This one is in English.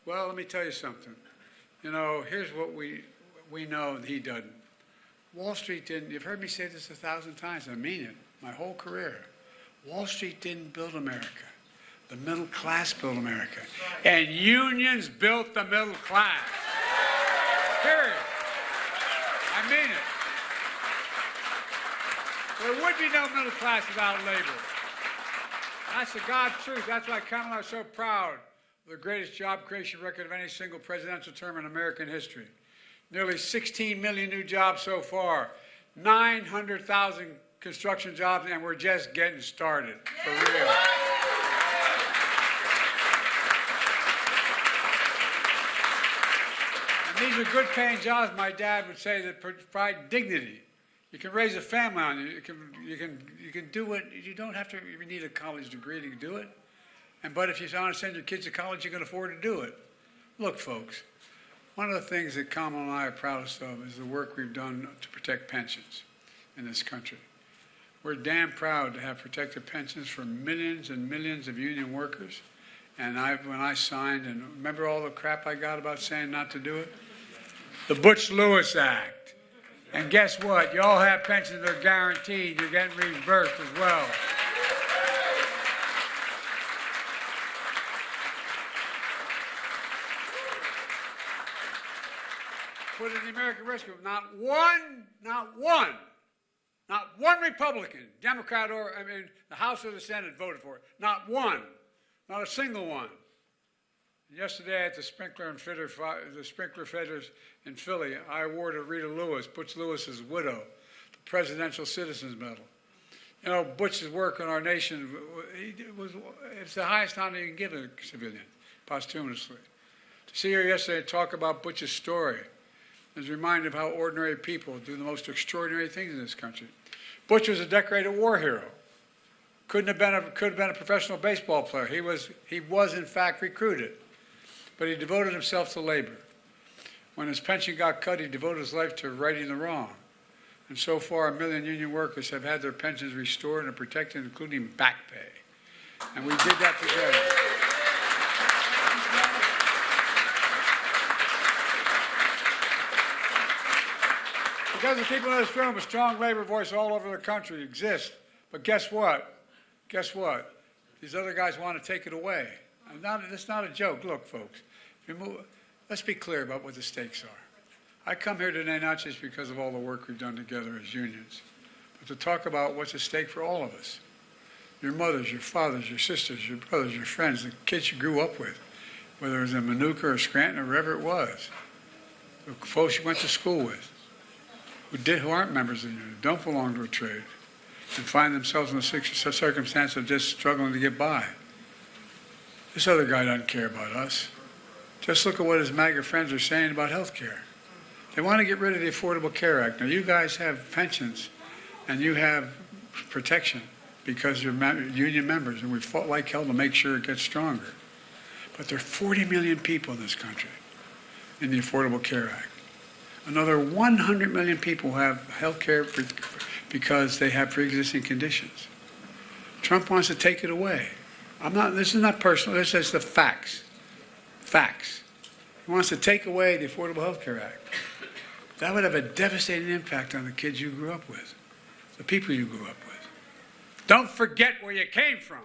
Well, let me tell you something. You know, here's what we know and he doesn't. Wall Street didn't, you've heard me say this 1,000 times, I mean it, my whole career. Wall Street didn't build America. The middle class built America. And unions built the middle class. Period. I mean it. There would be no middle class without labor. That's the God's truth. That's why Kamala is so proud of the greatest job creation record of any single presidential term in American history. Nearly 16 million new jobs so far, 900,000 construction jobs, and we're just getting started, for real. And these are good paying jobs, my dad would say, that provide dignity. You can raise a family on it. You can do it. You don't have to even need a college degree to do it. But if you want to send your kids to college, you can afford to do it. Look, folks, one of the things that Kamala and I are proudest of is the work we've done to protect pensions in this country. We're damn proud to have protected pensions for millions and millions of union workers. And when I signed, and remember all the crap I got about saying not to do it? The Butch-Lewis Act. And guess what? You all have pensions that are guaranteed. You're getting reimbursed as well. Put in the American Rescue, not one Republican, Democrat, or the House or the Senate voted for it. Not one, not a single one. Yesterday at the Sprinkler Fitters in Philly, I awarded Rita Lewis, Butch Lewis's widow, the Presidential Citizens Medal. You know, Butch's work in our nation, it's the highest honor you can give a civilian, posthumously. To see her yesterday talk about Butch's story is a reminder of how ordinary people do the most extraordinary things in this country. Butch was a decorated war hero. Could have been a professional baseball player. He was in fact recruited, but he devoted himself to labor. When his pension got cut, he devoted his life to righting the wrong. And so far, 1 million union workers have had their pensions restored and protected, including back pay. And we did that together. Because the people in this room, a strong labor voice all over the country exists. But guess what? Guess what? These other guys want to take it away. It's not a joke. Look, folks, let's be clear about what the stakes are. I come here today not just because of all the work we've done together as unions, but to talk about what's at stake for all of us. Your mothers, your fathers, your sisters, your brothers, your friends, the kids you grew up with, whether it was in Manuka or Scranton or wherever it was, the folks you went to school with, who aren't members of the union, don't belong to a trade, and find themselves in a circumstance of just struggling to get by. This other guy doesn't care about us. Just look at what his MAGA friends are saying about health care. They want to get rid of the Affordable Care Act. Now, you guys have pensions, and you have protection because you're union members, and we fought like hell to make sure it gets stronger. But there are 40 million people in this country in the Affordable Care Act. Another 100 million people have health care because they have pre-existing conditions. Trump wants to take it away. This is not personal, this is the facts. Facts. He wants to take away the Affordable Health Care Act. That would have a devastating impact on the kids you grew up with, the people you grew up with. Don't forget where you came from.